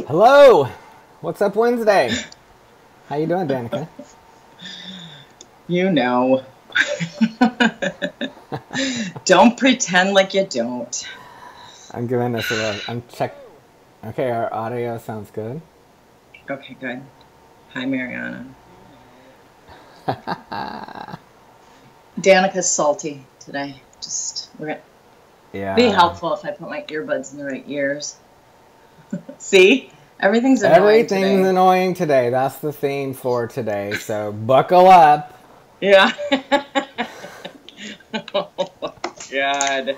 Hello! What's up Wednesday? How you doing, Danica? You know. Don't pretend like you don't. I'm giving this a look. Okay, our audio sounds good. Okay, good. Hi, Mariana. Danica's salty today. We're gonna be Yeah. helpful if I put my earbuds in the right ears. See? Everything's Annoying today. That's the theme for today, so buckle up. Yeah. Oh, God.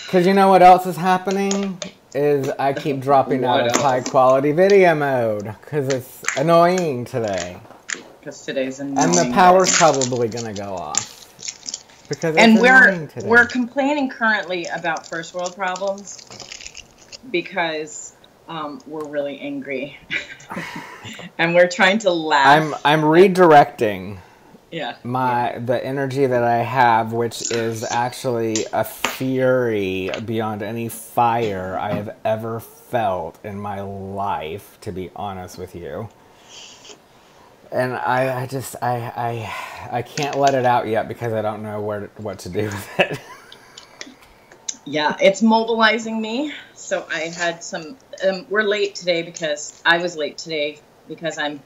Because you know what else is happening? Is I keep dropping out of high quality video mode. Because it's annoying today. Because today's annoying. And the power's probably going to go off. Because it's annoying today. We're complaining currently about first world problems. Because we're really angry. And we're trying to laugh. I'm redirecting. Yeah. The energy that I have, which is actually a fury beyond any fire I have ever felt in my life, to be honest with you. And I can't let it out yet because I don't know what to do with it. Yeah, it's mobilizing me. So I had some, we're late today because I was late today because I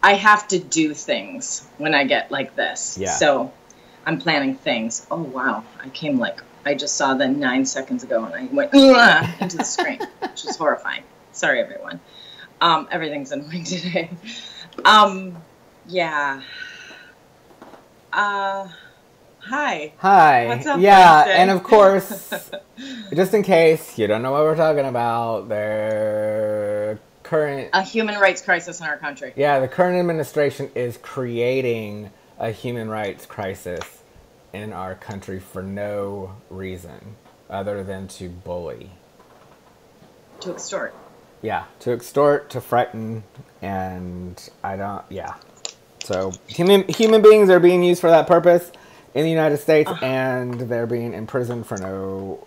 have to do things when I get like this. Yeah. So I'm planning things. Oh, wow. I just saw them 9 seconds ago and I went into the screen, which is horrifying. Sorry, everyone. Everything's annoying today. Yeah. Hi. What's up, yeah, Wednesday? And of course, just in case you don't know what we're talking about, a human rights crisis in our country. Yeah, the current administration is creating a human rights crisis in our country for no reason other than to bully. To extort. Yeah, to extort, to frighten, and So human beings are being used for that purpose in the United States, and they're being imprisoned for no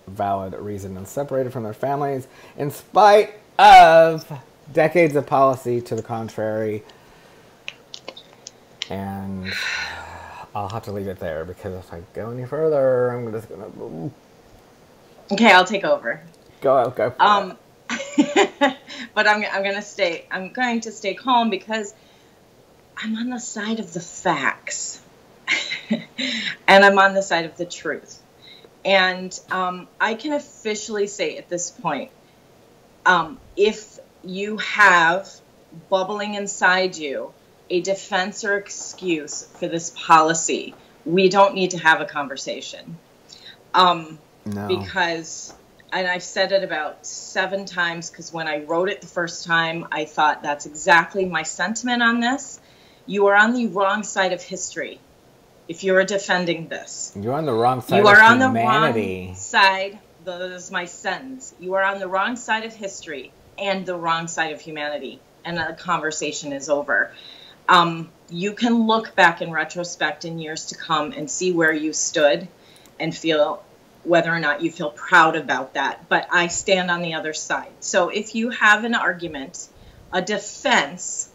valid reason and separated from their families in spite of decades of policy to the contrary. And I'll have to leave it there because if I go any further, I'm just gonna. Okay, I'll take over. Go for it. But I'm going to stay calm because I'm on the side of the facts, and I'm on the side of the truth. And I can officially say at this point, if you have bubbling inside you a defense or excuse for this policy, we don't need to have a conversation. No. Because, and I've said it about 7 times, because when I wrote it the first time, I thought that's exactly my sentiment on this. You are on the wrong side of history if you are defending this. You're on the wrong side of humanity. You are on the wrong side. That is my sentence. You are on the wrong side of history and the wrong side of humanity, and the conversation is over. You can look back in retrospect in years to come and see where you stood and feel whether or not you feel proud about that. But I stand on the other side. So if you have an argument, a defense,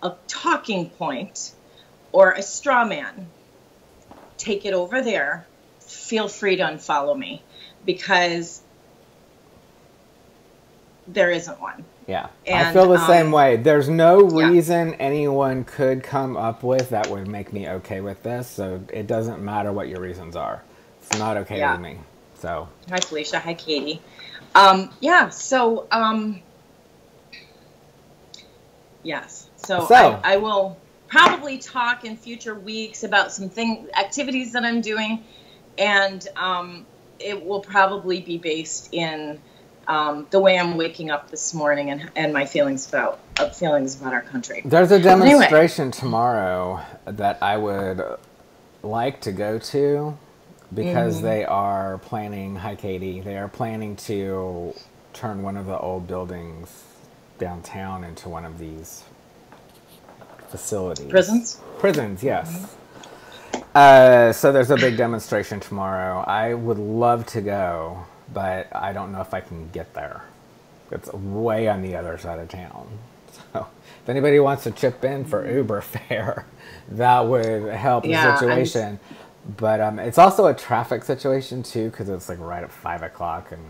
a talking point, or a straw man, take it over there. Feel free to unfollow me because there isn't one. Yeah, and, I feel the same way. There's no reason anyone could come up with that would make me okay with this, so it doesn't matter what your reasons are. It's not okay with me. So. Hi, Felicia. Hi, Katie. Yes. So I will probably talk in future weeks about some activities that I'm doing, and it will probably be based in the way I'm waking up this morning and my feelings about our country. There's a demonstration tomorrow that I would like to go to because they are planning. Hi, Katie. They are planning to turn one of the old buildings downtown into one of these facilities. Prisons? Prisons, yes. So there's a big demonstration tomorrow. I would love to go, but I don't know if I can get there. It's way on the other side of town. So if anybody wants to chip in for Uber fare, that would help the situation. But it's also a traffic situation too, because it's like right at 5 o'clock, and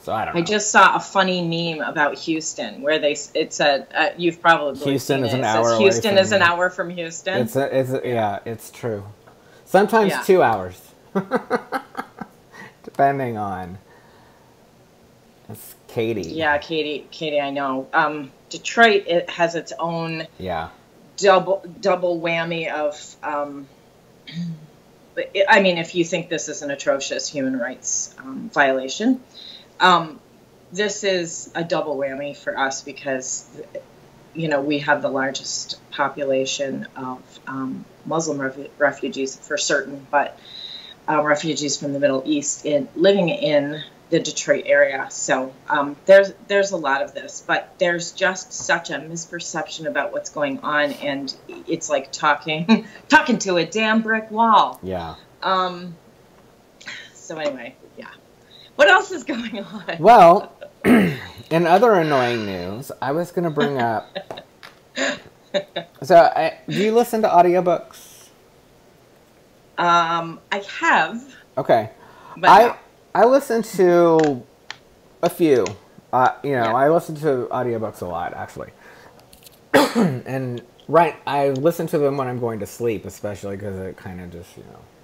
so I don't know. I just saw a funny meme about Houston where it said you've probably Houston seen is it. an hour away. Houston is an hour from Houston. It's true. Sometimes 2 hours, depending on. It's Katie. Yeah, Katie, I know. Detroit, it has its own double whammy of. I mean, if you think this is an atrocious human rights violation, this is a double whammy for us because, we have the largest population of Muslim refugees for certain, but refugees from the Middle East living in the Detroit area. So there's a lot of this, but there's just such a misperception about what's going on, and it's like talking to a damn brick wall. Yeah. So anyway, what else is going on? Well, in other annoying news, I was going to bring up. So, do you listen to audiobooks? I have. Okay. But I listen to a few. I listen to audiobooks a lot, actually. And I listen to them when I'm going to sleep, especially because it kind of just,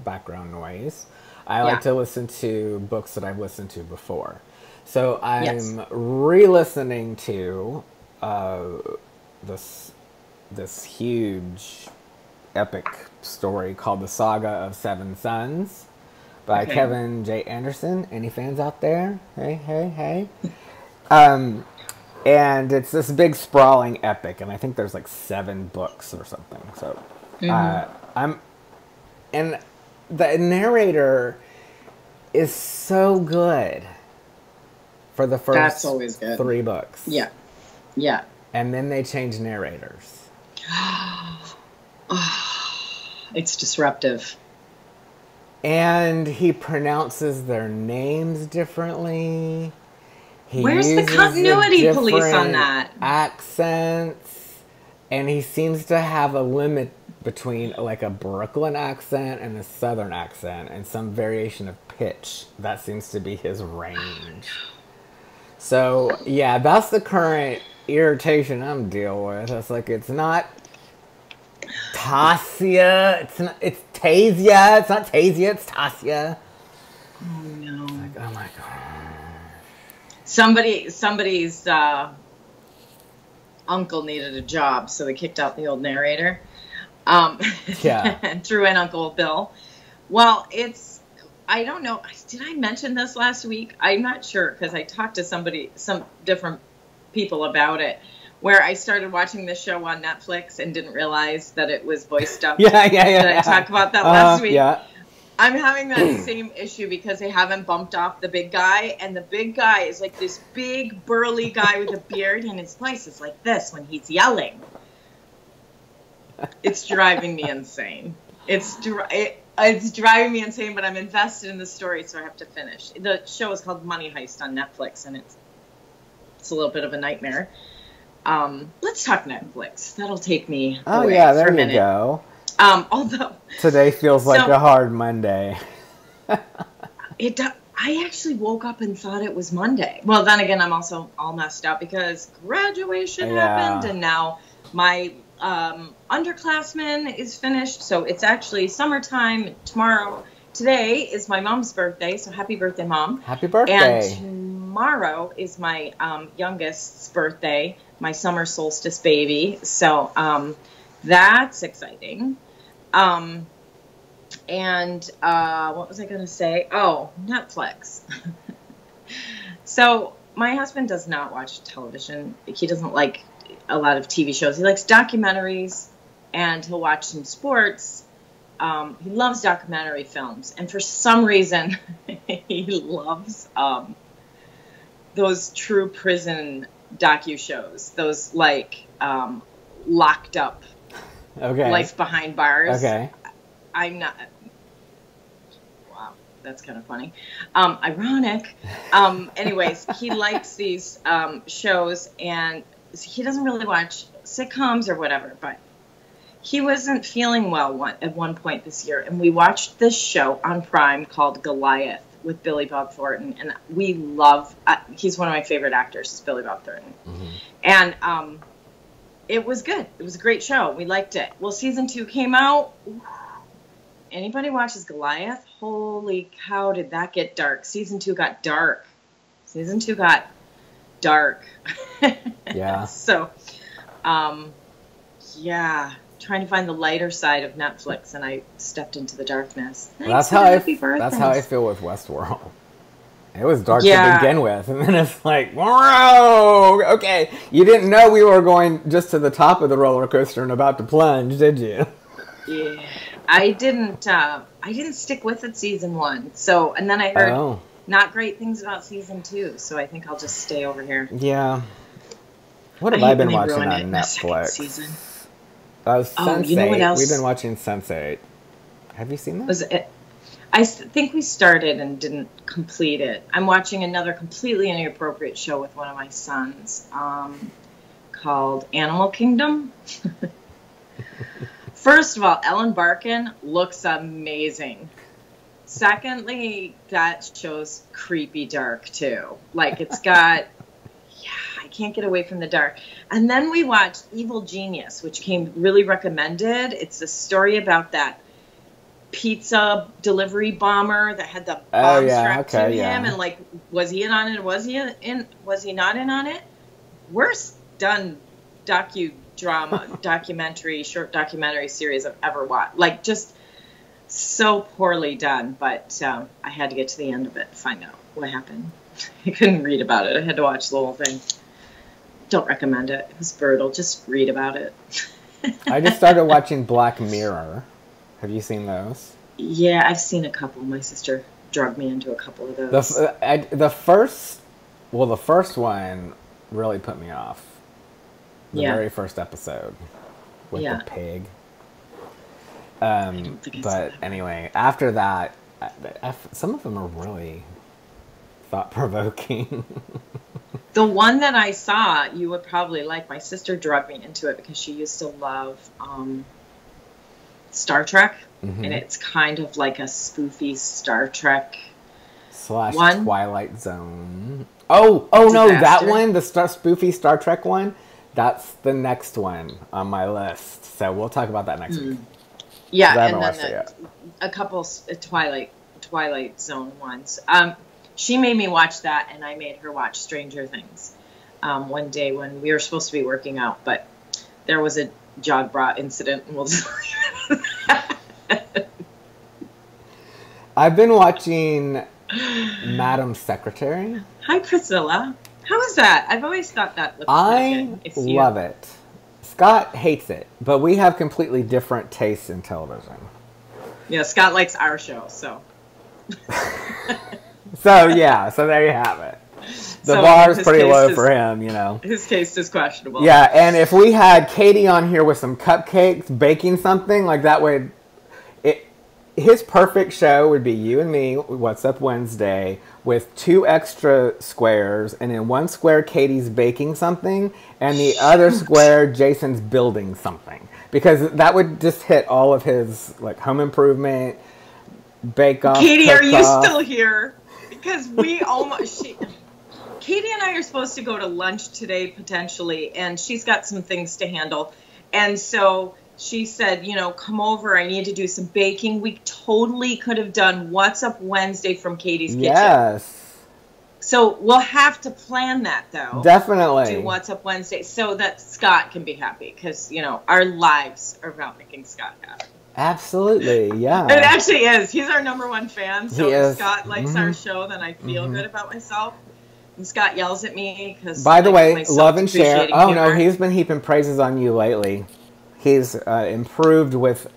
background noise. I like to listen to books that I've listened to before. So I'm re-listening to this huge epic story called The Saga of Seven Sons by Kevin J. Anderson. Any fans out there? Hey. And it's this big sprawling epic, and I think there's like 7 books or something. So and the narrator is so good for the first 3 books. Yeah. And then they change narrators. It's disruptive. And he pronounces their names differently. Where's the continuity police on that? Accents. And he seems to have a limit between like a Brooklyn accent and a Southern accent and some variation of pitch. That seems to be his range. So, that's the current irritation I'm dealing with. It's like, it's not Tasia. It's Tasia. It's not Tasia, it's Tasia. Oh, no. It's like, oh, my God. Somebody's uncle needed a job, so they kicked out the old narrator. And threw in Uncle Bill. Well, I don't know. Did I mention this last week? I'm not sure, because I talked to some different people about it, where I started watching this show on Netflix and didn't realize that it was voice dubbed. Did I talk about that last week? Yeah. I'm having that same issue because they haven't bumped off the big guy, and the big guy is like this big burly guy with a beard, and his voice is like this when he's yelling. It's driving me insane. It's driving me insane, but I'm invested in the story, so I have to finish. The show is called Money Heist on Netflix, and it's a little bit of a nightmare. Let's talk Netflix. That'll take me away for a minute. You go. Although today feels like a hard Monday. I actually woke up and thought it was Monday. Well, then again, I'm also all messed up because graduation happened, and now my underclassman is finished, so it's actually summertime tomorrow. Today is my mom's birthday, so happy birthday, Mom. Happy birthday. And tomorrow is my youngest's birthday, my summer solstice baby, so that's exciting. And what was I going to say? Oh, Netflix. So my husband does not watch television. He doesn't like a lot of TV shows. He likes documentaries, and he'll watch some sports. He loves documentary films, and for some reason, he loves those true prison docu-shows. Those like locked up, life behind bars. Okay. I'm not. Wow, that's kind of funny. Ironic. Anyways, he likes these shows, and he doesn't really watch sitcoms or whatever, but he wasn't feeling well at one point this year, and we watched this show on Prime called Goliath with Billy Bob Thornton, and we love. He's one of my favorite actors, is Billy Bob Thornton, and it was good. It was a great show. We liked it. Well, season 2 came out. Anybody watches Goliath? Holy cow, did that get dark? Season 2 got dark. Season 2 got dark. Yeah. So, yeah, trying to find the lighter side of Netflix, and I stepped into the darkness. Well, that's how I feel with Westworld. It was dark to begin with, and then it's like, whoa, okay. You didn't know we were going just to the top of the roller coaster and about to plunge, did you? Yeah, I didn't stick with it season 1. So, and then I heard not great things about season 2. So I think I'll just stay over here. Yeah. What have I been watching on Netflix? Season. Sense8. You know what else? We've been watching Sense8. Have you seen that? I think we started and didn't complete it. I'm watching another completely inappropriate show with one of my sons called Animal Kingdom. First of all, Ellen Barkin looks amazing. Secondly, that show's creepy dark, too. Like, it's got... I can't get away from the dark. And then we watched Evil Genius, which came really recommended. It's a story about that pizza delivery bomber that had the bomb strapped to him, and like, was he in on it? Was he not in on it? Worst done short documentary series I've ever watched. Like, just so poorly done. But I had to get to the end of it to find out what happened. I couldn't read about it. I had to watch the whole thing. Don't recommend it. It was brutal. Just read about it. I just started watching Black Mirror. Have you seen those? Yeah, I've seen a couple. My sister drugged me into a couple of those. The first one really put me off. The very first episode with the pig. But anyway, after that, some of them are really thought-provoking. The one that I saw, you would probably like. My sister drugged me into it because she used to love Star Trek, and it's kind of like a spoofy Star Trek / Twilight Zone. Oh no, that one, the spoofy Star Trek one, that's the next one on my list. So we'll talk about that next week. Yeah, and then a couple Twilight Zone ones. She made me watch that, and I made her watch Stranger Things one day when we were supposed to be working out, but there was a jog bra incident, and we'll just leave it. I've been watching Madam Secretary. Hi, Priscilla. How is that? I've always thought that looked I love it. Scott hates it, but we have completely different tastes in television. Yeah, Scott likes our show, so... So there you have it. The bar is pretty low for him, you know. His taste is questionable. Yeah, and if we had Katie on here with some cupcakes, baking something, like that would... His perfect show would be you and me, What's Up Wednesday, with 2 extra squares, and in one square Katie's baking something, and the other square Jason's building something. Because that would just hit all of his like home improvement, bake-off, Katie, are you still here? Because we almost... Katie and I are supposed to go to lunch today, potentially, and she's got some things to handle. And so she said, come over. I need to do some baking. We totally could have done What's Up Wednesday from Katie's Kitchen. Yes. So we'll have to plan that, though. Definitely. Do What's Up Wednesday so that Scott can be happy. Because, our lives are about making Scott happy. Absolutely, yeah. It actually is. He's our #1 fan. So if Scott likes our Mm-hmm. show, then I feel good about myself. And Scott yells at me because... By the way, love and share. Oh, no, he's been heaping praises on you lately. He's improved with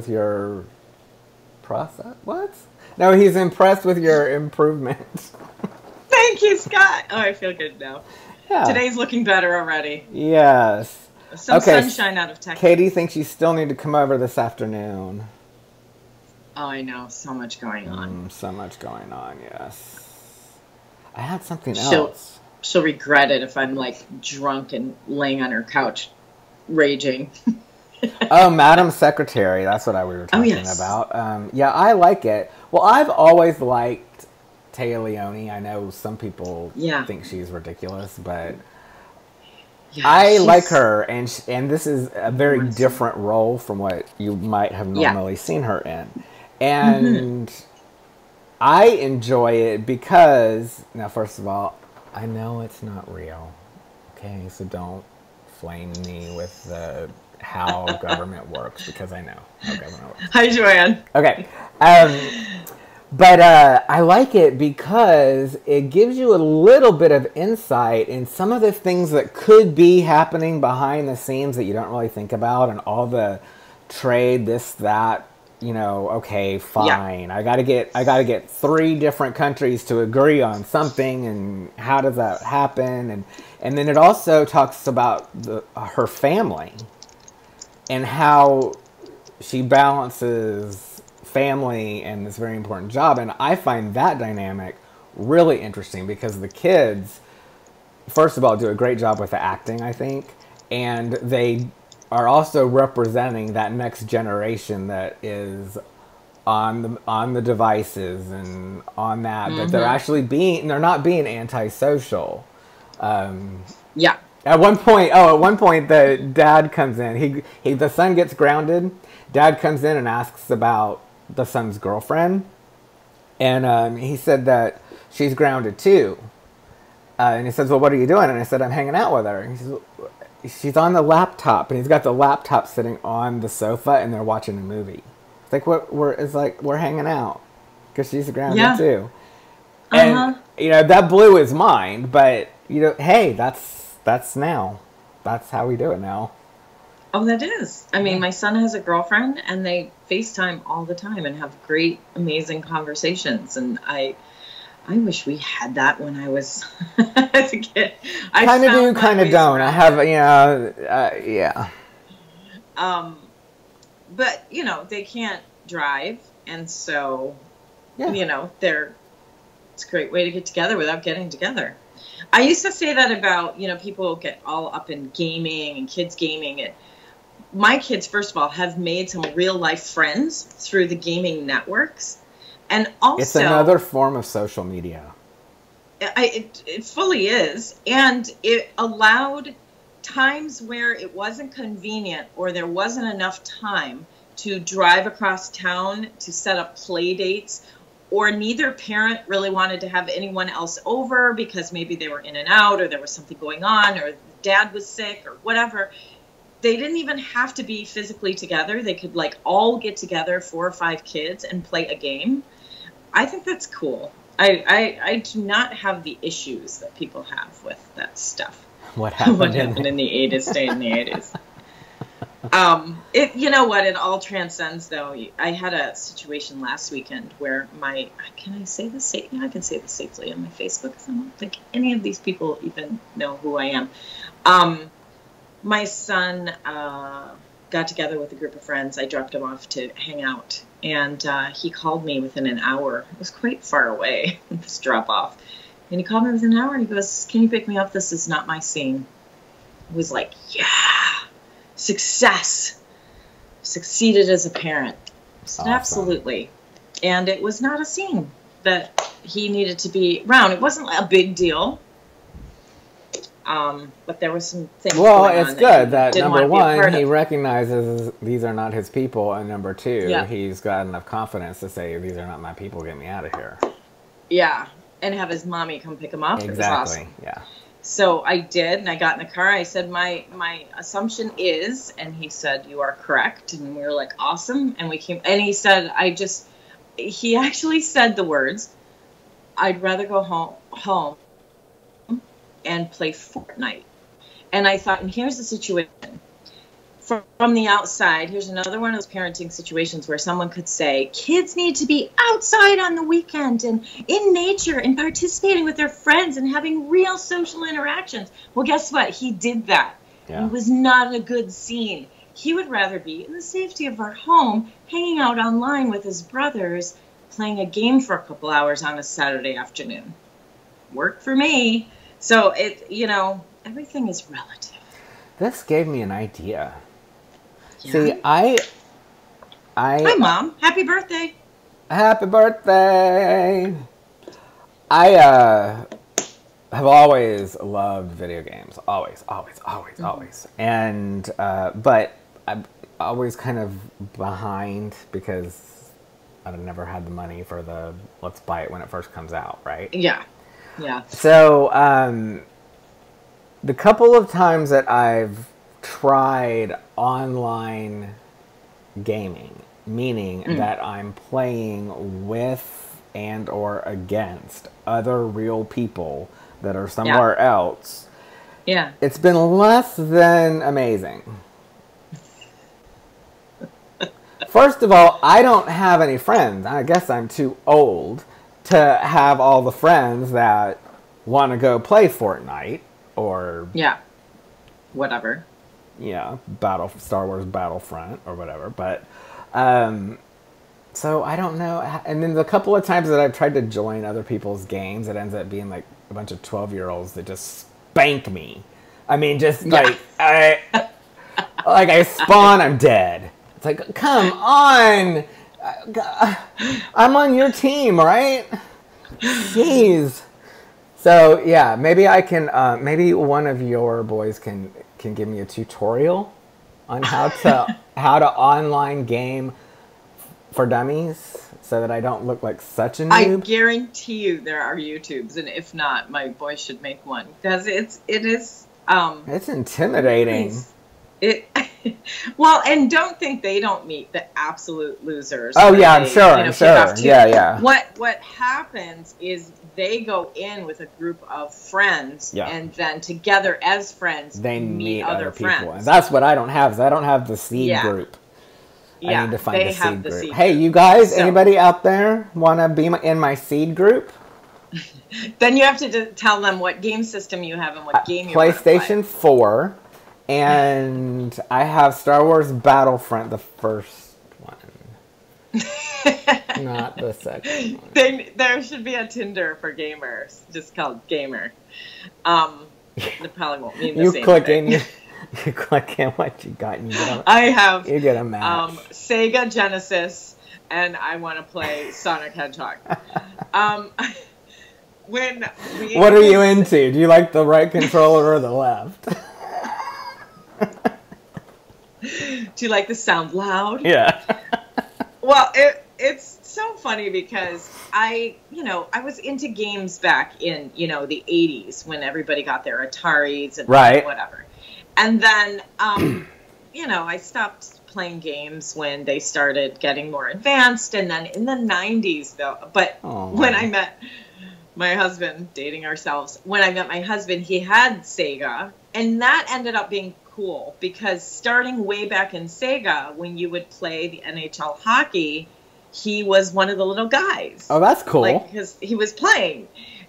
your process. What? No, he's impressed with your improvements. Thank you, Scott. Oh, I feel good now. Yeah. Today's looking better already. Yes. Some sunshine out of Texas. Katie thinks you still need to come over this afternoon. Oh, I know. So much going on. So much going on, yes. I had something else. She'll regret it if I'm, like, drunk and laying on her couch, raging. Oh, Madam Secretary. That's what we were talking about. Yeah, I like it. Well, I've always liked Téa Leoni. I know some people think she's ridiculous, but I like her. And this is a very different role from what you might have normally seen her in. And I enjoy it because, now, first of all, I know it's not real. Okay, so don't flame me with how government works, because I know how government works. Hi, Joanne. Okay. But I like it because it gives you a little bit of insight in some of the things that could be happening behind the scenes that you don't really think about, and all the trade, this, that. You know, okay, fine. I gotta get 3 different countries to agree on something, and how does that happen? And then it also talks about her family and how she balances family and this very important job. And I find that dynamic really interesting because the kids, first of all, do a great job with the acting, I think, and they are also representing that next generation that is on the devices and on that, but they're not being antisocial. At one point, the dad comes in. The son gets grounded. Dad comes in and asks about the son's girlfriend, and he said that she's grounded too. And he says, "Well, what are you doing?" And I said, "I'm hanging out with her." And he says, "She's on the laptop," and he's got the laptop sitting on the sofa, and they're watching a movie. It's like we're hanging out because she's grounded too. And that blew his mind. But hey, that's now. That's how we do it now. Oh, that is. I mean, my son has a girlfriend, and they FaceTime all the time and have great, amazing conversations. And I wish we had that when I was as a kid. Kind of do, kind of don't. I have, But, they can't drive. And so, it's a great way to get together without getting together. I used to say that about, people get all up in gaming and kids gaming. And my kids, first of all, have made some real life friends through the gaming networks. And also, it's another form of social media. It fully is. And it allowed times where it wasn't convenient or there wasn't enough time to drive across town to set up play dates, or neither parent really wanted to have anyone else over because maybe they were in and out, or there was something going on, or dad was sick, or whatever. They didn't even have to be physically together. They could all get together, 4 or 5 kids, and play a game. I think that's cool. I do not have the issues that people have with that stuff. What happened in the 80s, stay in the 80s. You know what? It all transcends, though. I had a situation last weekend where can I say this? Yeah, I can say this safely on my Facebook, because I don't think any of these people even know who I am. My son got together with a group of friends. I dropped him off to hang out, and he called me within an hour. It was quite far away, this drop off. And he called me within an hour, and he goes, "Can you pick me up? This is not my scene." I was like, yeah, success. Succeeded as a parent. Awesome. Absolutely. And it was not a scene that he needed to be around. It wasn't a big deal. But there was some things Well, going it's on good that number one, he of. recognizes these are not his people, and number two, he's got enough confidence to say, these are not my people, get me out of here. Yeah, and have his mommy come pick him up. Exactly, it was awesome. Yeah. So I did, and I got in the car. I said, my assumption is, and he said, you are correct. And we were like, awesome. And we came, and he said, he actually said the words, "I'd rather go home and play Fortnite." And I thought, and here's the situation. From the outside, here's another one of those parenting situations where someone could say, kids need to be outside on the weekend and in nature and participating with their friends and having real social interactions. Well, guess what? He did that. Yeah. It was not a good scene. He would rather be in the safety of our home, hanging out online with his brothers, playing a game for a couple hours on a Saturday afternoon. Worked for me. So everything is relative. This gave me an idea. Yeah. See, I Hi, Mom. Happy birthday. Happy birthday. I have always loved video games. Always. And but I'm always kind of behind because I've never had the money for the let's buy it when it first comes out, right? Yeah. So the couple of times that I've tried online gaming, meaning that I'm playing with and or against other real people that are somewhere else. Yeah. It's been less than amazing. First of all, I don't have any friends. I guess I'm too old to have all the friends that want to go play Fortnite or whatever. Yeah, Star Wars Battlefront or whatever. But so I don't know. And then the couple of times that I've tried to join other people's games, it ends up being like a bunch of 12-year-olds that just spank me. I mean, just like I spawn, I'm dead. It's like, come on, I'm on your team, right? Jeez. So yeah, maybe I can. Maybe one of your boys can give me a tutorial on how to online game for dummies, so that I don't look like such a noob. I guarantee you there are YouTubes, and if not, my boy should make one because it is. It's intimidating. Well, and don't think they don't meet the absolute losers. Oh yeah, I'm sure. Yeah. What happens is they go in with a group of friends, and then together as friends, they meet other people. friends. And that's what I don't have. Is I don't have the seed group. Yeah, I need to find the seed group. Hey, you guys, anybody out there want to be in my seed group? Then you have to tell them what game system you have and what game you want to play. PlayStation 4. And I have Star Wars Battlefront, the first one. Not the second one. There should be a Tinder for gamers, just called Gamer. It probably won't mean the same thing. You click in what you got and you get a match. Sega Genesis, and I want to play Sonic Hedgehog. What are you into? Do you like the right controller or the left? Do you like the sound loud? Yeah. Well, it's so funny because I was into games back in, the 80s when everybody got their Ataris and whatever. And then, I stopped playing games when they started getting more advanced. And then in the 90s, though, when I met my husband, dating ourselves, when I met my husband, he had Sega. And that ended up being cool because starting way back in Sega, when you would play the NHL hockey, he was one of the little guys. Oh, that's cool. Because he was playing.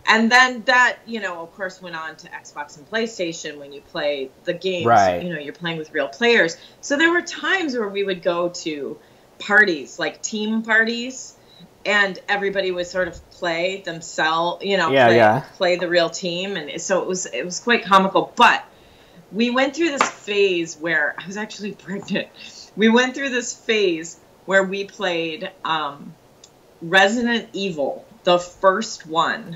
And then that, of course, went on to Xbox and PlayStation when you play the games. Right. You're playing with real players. So there were times where we would go to parties, like team parties, and everybody would sort of play themselves, play the real team. And so it was quite comical. But we went through this phase where I was actually pregnant. We went through this phase where we played Resident Evil, the first one.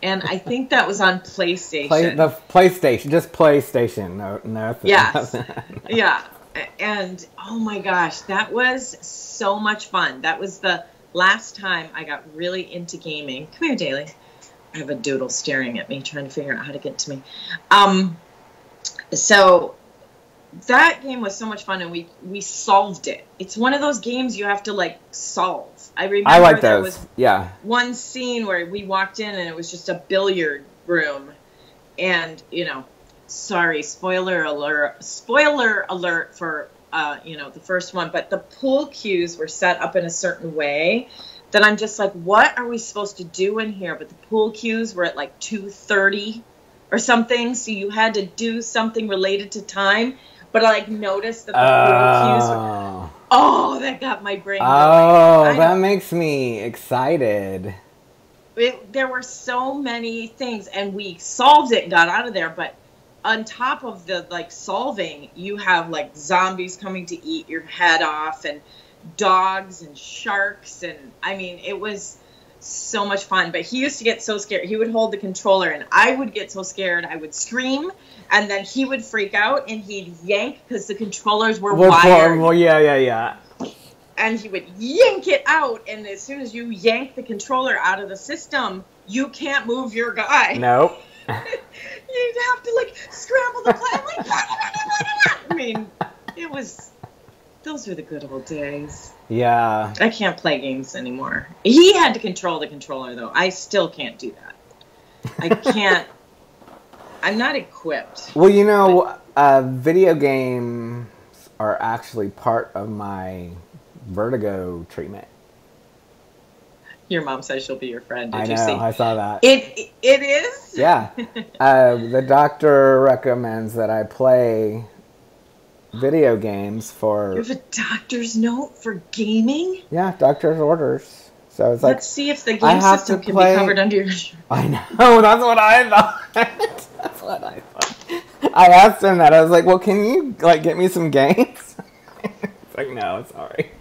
And I think that was on PlayStation. The PlayStation, just PlayStation. No, nothing. Yes. Yeah. And oh my gosh, that was so much fun. That was the last time I got really into gaming. Come here, Daly. I have a doodle staring at me, trying to figure out how to get to me. So that game was so much fun, and we solved it. It's one of those games you have to solve. I remember there was one scene where we walked in and it was just a billiard room, and sorry, spoiler alert for the first one, but the pool cues were set up in a certain way that I'm just like, what are we supposed to do in here? But the pool cues were at 2:30 or something. So you had to do something related to time. But I like noticed that the pool cues were, oh, that got my brain going. Oh, that makes me excited. There were so many things, and we solved it and got out of there. But on top of the like solving, you have like zombies coming to eat your head off, and dogs and sharks, and I mean, it was so much fun. But he used to get so scared. He would hold the controller, and I would get so scared I would scream, and then he would freak out and he'd yank because the controllers were wired. Well, yeah. And he would yank it out, and as soon as you yank the controller out of the system, you can't move your guy. Nope. You'd have to like scramble the plane. Like, I mean, it was. Those were the good old days. Yeah. I can't play games anymore. He had to control the controller, though. I still can't do that. I can't. I'm not equipped. Well, you know, video games are actually part of my vertigo treatment. Your mom says she'll be your friend. Did you see? I saw that. It is? Yeah. The doctor recommends that I play video games for... You have a doctor's note for gaming? Yeah, doctor's orders. So it's like... Let's see if the game system can be covered under your shirt. I know, that's what I thought. That's what I thought. I asked him that. I was like, well, can you, like, get me some games? It's like, no, sorry.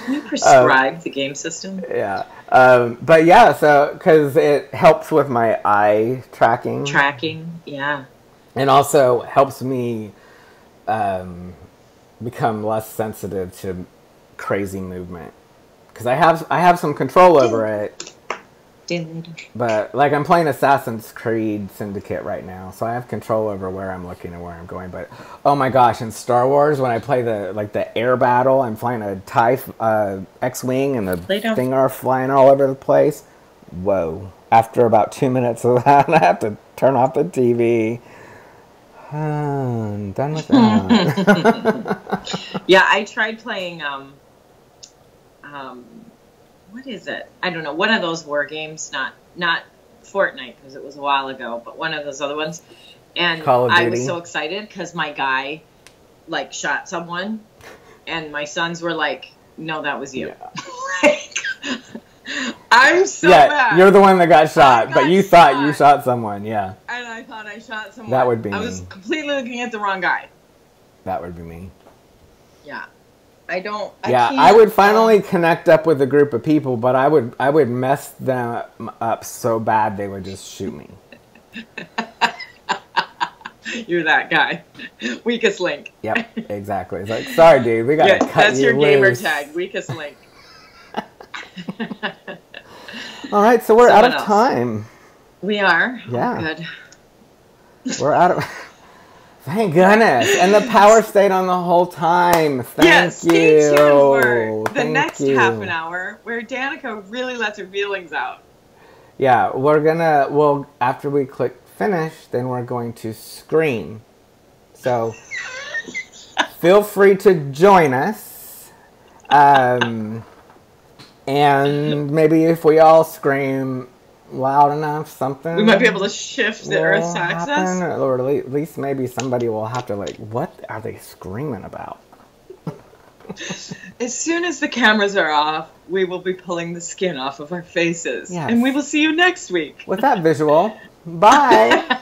You prescribe the game system? Yeah. But yeah, so, because it helps with my eye tracking. Tracking, yeah. And also helps me become less sensitive to crazy movement. Because I have some control over it. But, like, I'm playing Assassin's Creed Syndicate right now, so I have control over where I'm looking and where I'm going. But, oh my gosh, in Star Wars, when I play the air battle, I'm flying a TIE X-Wing, and the thing are flying all over the place. Whoa. After about 2 minutes of that, I have to turn off the TV. I'm done with that. Yeah, I tried playing, what is it? I don't know. One of those war games, not Fortnite, because it was a while ago, but one of those other ones. And I was so excited because my guy, like, shot someone, and my sons were like, no, that was you. Yeah. Like, I'm so bad. You're the one that got shot, but you thought you shot someone, yeah. And I thought I shot someone. That would be me. I was completely looking at the wrong guy. That would be me. Yeah. I would finally connect up with a group of people, but I would mess them up so bad they would just shoot me. You're that guy. Weakest link. Yep, exactly. It's like, sorry, dude, we gotta cut you that's your loose. gamer tag, weakest link. All right, so we're out of time. We are? Yeah. Oh, good. We're out of... Thank goodness. And the power stayed on the whole time. Thank you. Stay tuned for the next half an hour where Danica really lets her feelings out. Yeah, well, after we click finish, then we're going to scream. So, feel free to join us. And maybe if we all scream loud enough, something... We might be able to shift the Earth's axis. Or at least maybe somebody will have to, like, what are they screaming about? As soon as the cameras are off, we will be pulling the skin off of our faces. Yes. And we will see you next week. With that visual, bye!